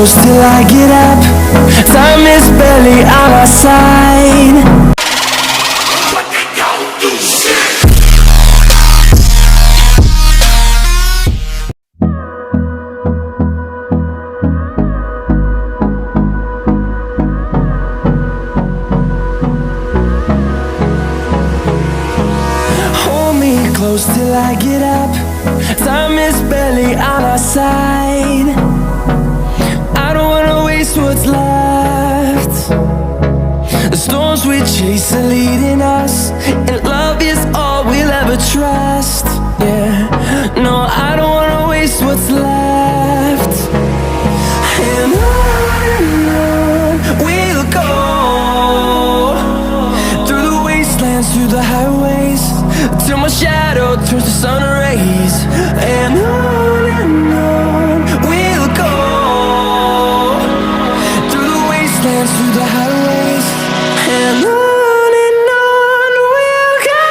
close till I get up. Time is barely on our side. Hold me close till I get up. Time is barely on our side. I don't wanna waste what's left. The storms we chase are leading us, and love is all we'll ever trust. Yeah, no, I don't wanna waste what's left. And on we'll go, through the wastelands, through the highways, till my shadow turns to sun rays. And on we'll go, through the wastelands, through the highways, and on we'll go.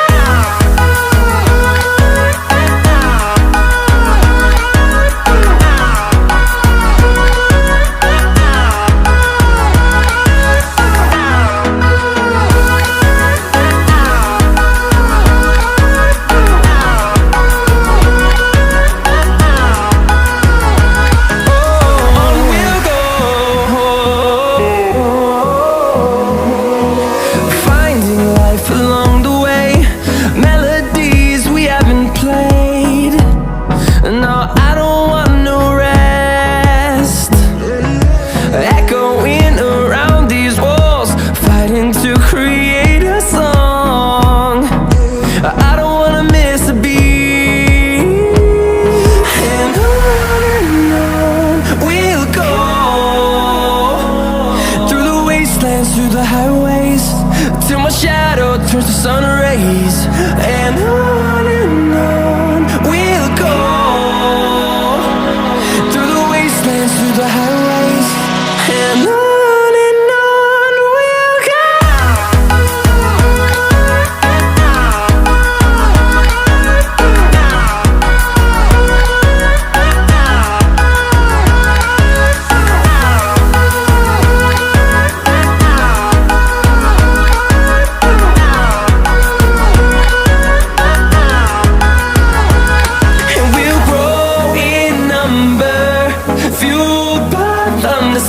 Through the highways, till my shadow turns to sun rays. And on we'll go, through the wastelands, through the highways, and on we'll go.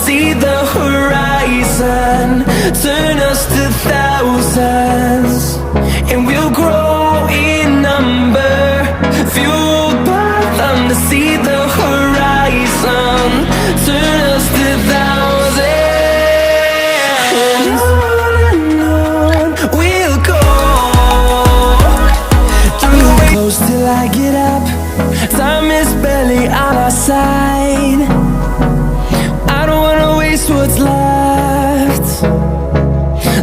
See the horizon, turn us to thousands, and we'll grow in number, fueled by them to see the horizon, turn us to thousands. And on we'll go, through the way close till I get up. Time is barely on our side. What's left?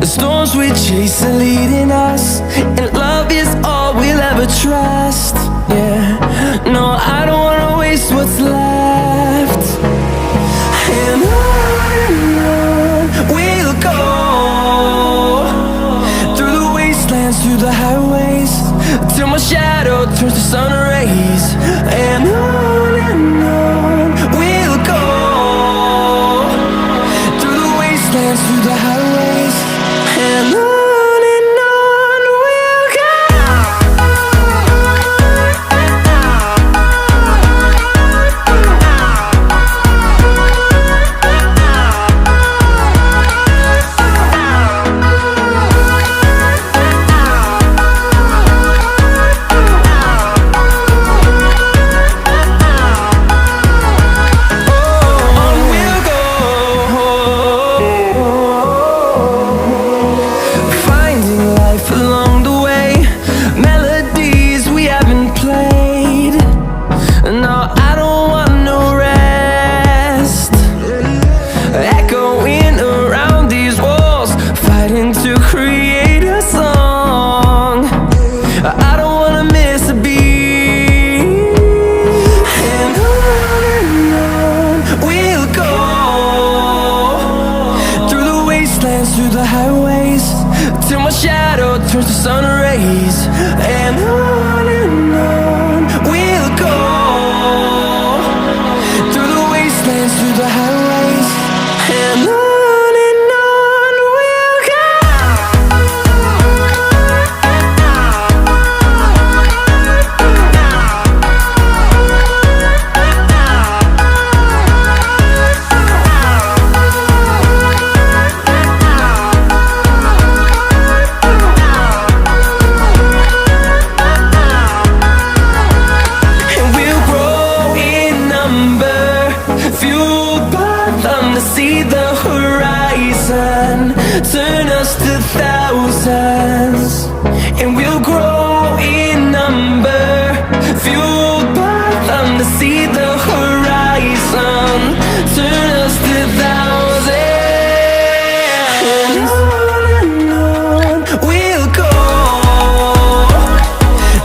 The storms we chase are leading us, and love is all we'll ever trust. Yeah, no, I don't wanna waste what's left. And on we'll go, through the wastelands, through the highways, till my shadow turns to sun rays. And on by them to see the horizon. Turn us to thousands, and we'll grow in number. Fueled by them to see the horizon. Turn us to thousands, and on we'll go.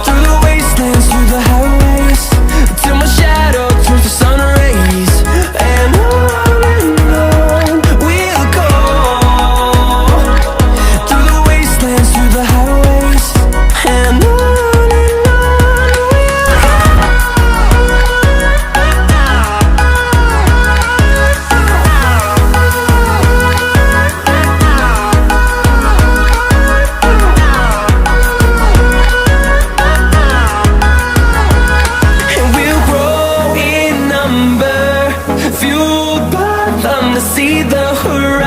Through the wastelands, through the highways, till my shadow turns to sun rays. And on we'll go. Through the wastelands, through the highways, and on we'll go. And we'll grow in number, fueled by them to see the horizon.